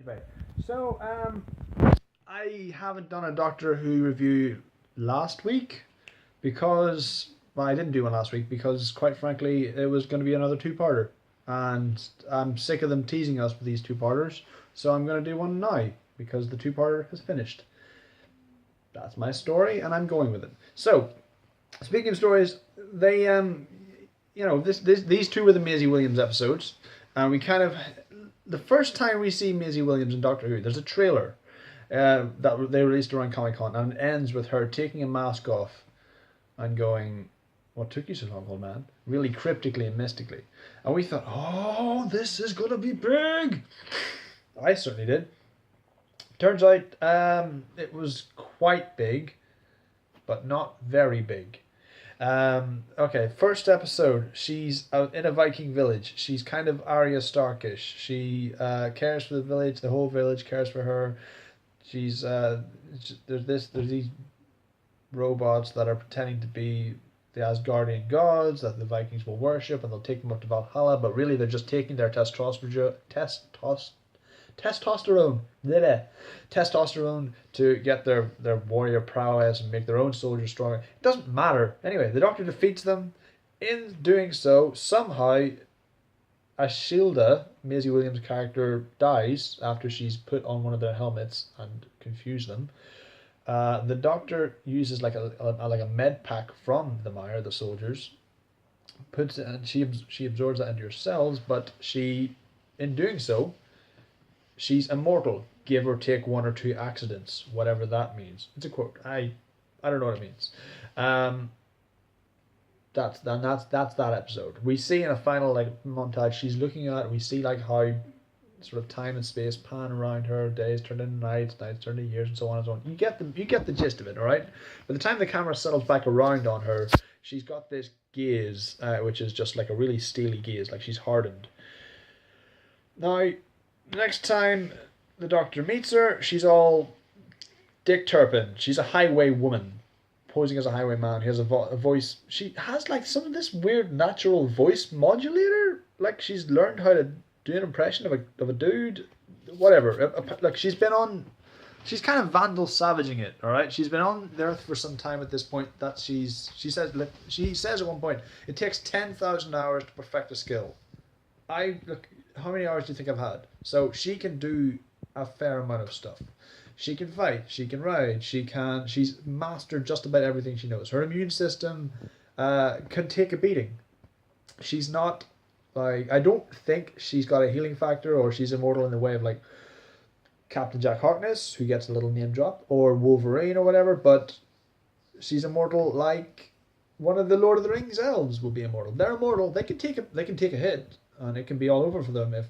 Right. So, I haven't done a Doctor Who review last week because, well, I didn't do one last week because, quite frankly, it was going to be another two-parter. And I'm sick of them teasing us with these two-parters, so I'm going to do one now because the two-parter has finished. That's my story, and I'm going with it. So, speaking of stories, they, these two were the Maisie Williams episodes, and we kind of, the first time we see Maisie Williams in Doctor Who, there's a trailer that they released around Comic Con, and it ends with her taking a mask off and going, "What took you so long, old man?" Really cryptically and mystically, and we thought, "Oh, this is gonna be big." I certainly did. Turns out, it was quite big, but not very big. Okay, first episode. She's out in a Viking village. She's kind of Arya Starkish. She cares for the village. The whole village cares for her. She's there's these robots that are pretending to be the Asgardian gods that the Vikings will worship, and they'll take them up to Valhalla. But really, they're just taking their testosterone, testosterone to get their warrior prowess and make their own soldiers stronger. It doesn't matter. Anyway, the Doctor defeats them. In doing so, somehow Ashilda, Maisie Williams' character, dies after she's put on one of their helmets and confused them. The Doctor uses like a med pack from the Mire, the soldiers, puts it, and she absorbs that into her cells. But in doing so, she's immortal, give or take one or two accidents, whatever that means. It's a quote. I don't know what it means. That's that episode. We see in a final montage she's looking at. We see how sort of time and space pan around her. Days turn into nights, nights turn into years, and so on and so on. You get the gist of it, all right. By the time the camera settles back around on her, she's got this gaze, which is just like a really steely gaze, like she's hardened. Now, next time the Doctor meets her, she's all Dick Turpin. She's a highway woman, posing as a highwayman. He has a voice. She has some of this weird natural voice modulator. Like she's learned how to do an impression of a dude. Whatever. She's kind of Vandal Savaging it. All right. She's been on the Earth for some time at this point. That she says at one point it takes 10,000 hours to perfect a skill. How many hours do you think I've had? So she can do a fair amount of stuff. She can fight, she can ride, she's mastered just about everything she knows. Her immune system can take a beating. She's not I don't think she's got a healing factor, or she's immortal in the way of Captain Jack Harkness, who gets a little name drop, or Wolverine or whatever, but she's immortal like one of the Lord of the Rings elves will be immortal. They're immortal. They can take a hit, and it can be all over for them if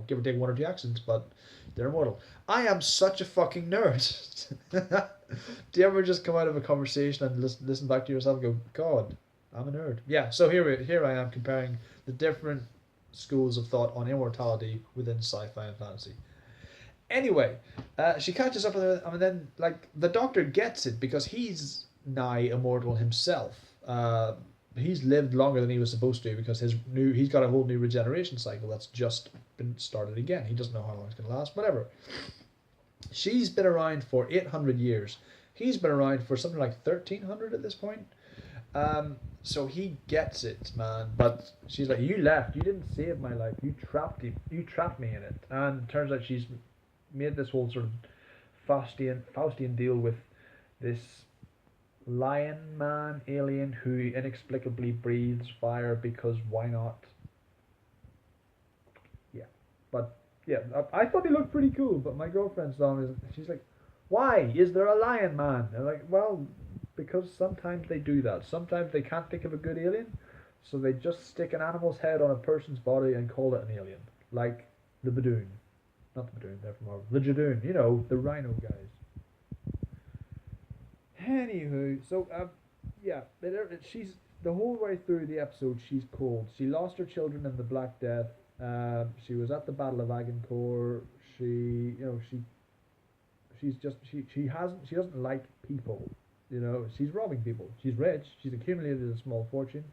give or take one or two accidents, but they're immortal. I am such a fucking nerd. Do you ever just come out of a conversation and listen back to yourself and go, God, I'm a nerd? Yeah, so here I am comparing the different schools of thought on immortality within sci-fi and fantasy. Anyway, she catches up with her, and then the Doctor gets it because he's nigh immortal himself. He's lived longer than he was supposed to because he's got a whole new regeneration cycle that's just been started again. He doesn't know how long it's going to last, whatever. She's been around for 800 years. He's been around for something like 1300 at this point. So he gets it, man. But she's like, you left. You didn't save my life. You trapped me in it. And it turns out she's made this whole sort of Faustian deal with this lion man alien who inexplicably breathes fire because why not? Yeah, but yeah, I thought he looked pretty cool, but my girlfriend saw him. She's like, why is there a lion man? And I'm like, well, because sometimes they do that. Sometimes they can't think of a good alien, so they just stick an animal's head on a person's body and call it an alien, like the Badoon. Not the Badoon, they're from Marvel. The Jadoon, the rhino guys. Anywho, so she's the whole way through the episode. She's cold. She lost her children in the Black Death. She was at the Battle of Agincourt. She doesn't like people. She's robbing people. She's rich. She's accumulated a small fortune.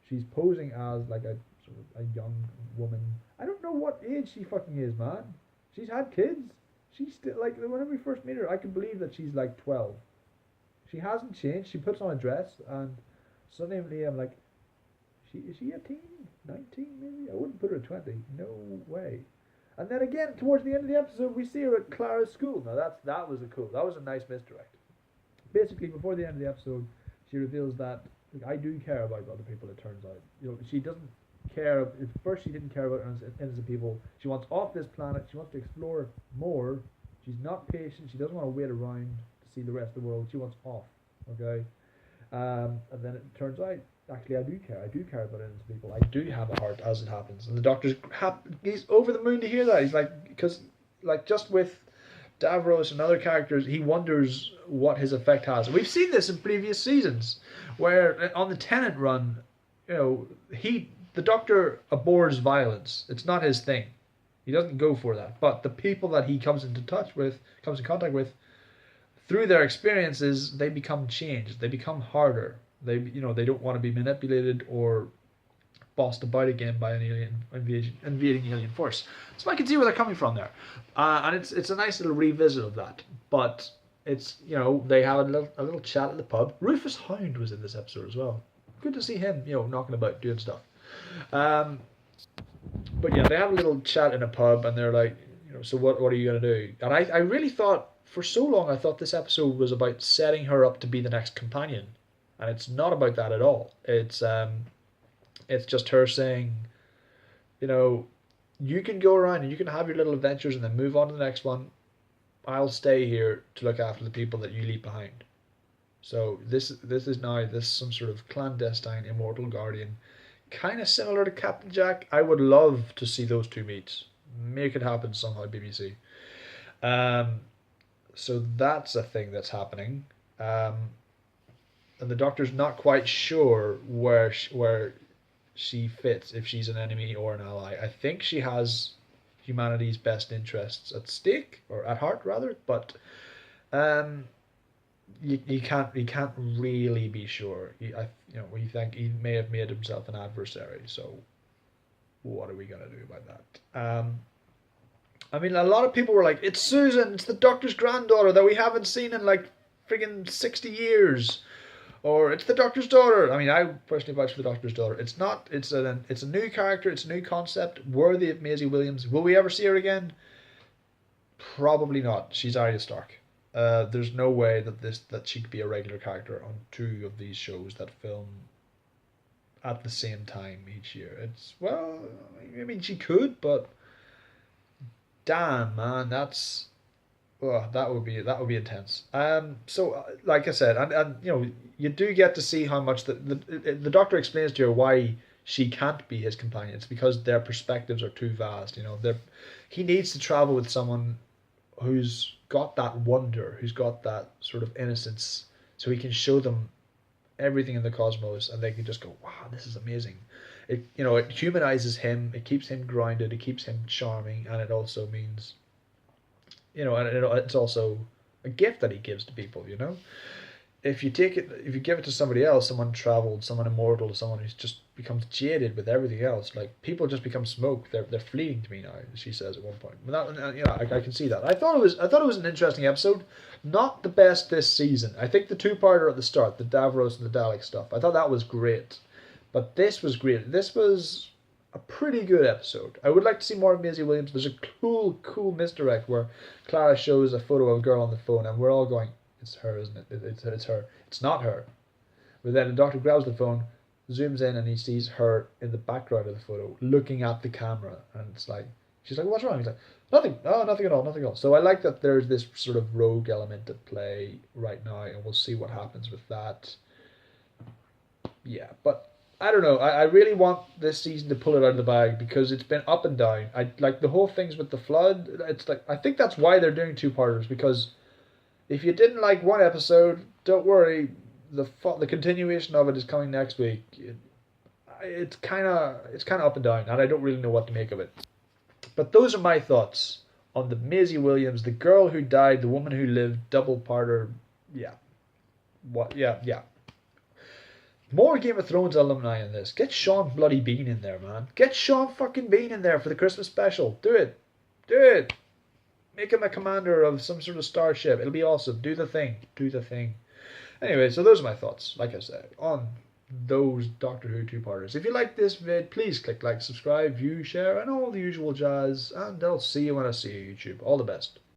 She's posing as a sort of a young woman. I don't know what age she fucking is, man. She's had kids. She's still like whenever we first meet her, I can believe that she's like 12. She hasn't changed. She puts on a dress, and suddenly I'm like, is she a teen? 19 maybe? I wouldn't put her at 20. No way. And then again, towards the end of the episode, we see her at Clara's school. Now that was a nice misdirect. Basically, before the end of the episode, she reveals that I do care about other people. It turns out, she doesn't care. At first, she didn't care about innocent people. She wants off this planet. She wants to explore more. She's not patient. She doesn't want to wait around to see the rest of the world. She wants off. Okay, and then it turns out actually I do care. I do care about innocent people. I do have a heart as it happens. And the doctor's he's over the moon to hear that. He's like, because like just with Davros and other characters, he wonders what his effect has. And we've seen this in previous seasons, where on the Tennant run, the Doctor abhors violence. It's not his thing. He doesn't go for that. But the people that he comes in contact with, through their experiences, they become changed. They become harder. They don't want to be manipulated or bossed about again by an invading alien force. So I can see where they're coming from there, and it's a nice little revisit of that. But it's they have a little chat at the pub. Rufus Hound was in this episode as well. Good to see him knocking about doing stuff. But yeah, they have a little chat in a pub, and they're like, so what are you gonna do? And I really thought for so long I thought this episode was about setting her up to be the next companion, and it's not about that at all. It's just her saying, you can go around and you can have your little adventures and then move on to the next one. I'll stay here to look after the people that you leave behind. So this is now some sort of clandestine immortal guardian, kind of similar to Captain Jack. I would love to see those two meet. Make it happen somehow, BBC. So that's a thing that's happening. And the Doctor's not quite sure where she fits, if she's an enemy or an ally. I think she has humanity's best interests at stake, or at heart rather, but you can't really be sure. We think he may have made himself an adversary, so what are we gonna do about that? I mean, a lot of people were like, it's Susan, it's the Doctor's granddaughter that we haven't seen in like friggin' 60 years. Or it's the Doctor's daughter. I mean, I personally vouch for the Doctor's daughter. It's not. It's a new character. It's a new concept, worthy of Maisie Williams. Will we ever see her again? Probably not. She's Arya Stark. There's no way that she could be a regular character on two of these shows that film at the same time each year. I mean, she could, but damn, man, that would be intense. So like I said, and you do get to see how much the Doctor explains to her why she can't be his companion. It's because their perspectives are too vast. He needs to travel with someone who's got that wonder, who's got that sort of innocence, so he can show them everything in the cosmos, and they can just go, wow, this is amazing. It humanizes him, it keeps him grounded, it keeps him charming, and it also means, and it's also a gift that he gives to people. If you give it to somebody else, someone traveled, someone immortal, someone who's just becomes jaded with everything else, like people just become smoke. They're fleeting to me now, she says at one point. But that, I can see that. I thought it was an interesting episode, not the best this season. I think the two-parter at the start, the Davros and the Dalek stuff, I thought that was great, but this was great. This was a pretty good episode. I would like to see more of Maisie Williams. There's a cool misdirect where Clara shows a photo of a girl on the phone, and we're all going, it's her, isn't it? It's her. It's not her. But then the Doctor grabs the phone, zooms in, and he sees her in the background of the photo, looking at the camera, and it's like, she's like, what's wrong? He's like, nothing. Oh, nothing at all. So I like that there's this sort of rogue element at play right now, and we'll see what happens with that. Yeah, but I don't know. I really want this season to pull it out of the bag, because it's been up and down. I like the whole things with the flood. It's like, I think that's why they're doing two-parters, because if you didn't like one episode, don't worry. The continuation of it is coming next week. It's kind of up and down, and I don't really know what to make of it. But those are my thoughts on the Maisie Williams, the girl who died, the woman who lived, double-parter. Yeah. What? Yeah. More Game of Thrones alumni in this. Get Sean bloody Bean in there, man. Get Sean fucking Bean in there for the Christmas special. Do it. Make him a commander of some sort of starship. It'll be awesome. Do the thing. Do the thing. Anyway, so those are my thoughts, like I said, on those Doctor Who two-parters. If you like this vid, please click like, subscribe, view, share, and all the usual jazz. And I'll see you when I see you, YouTube. All the best.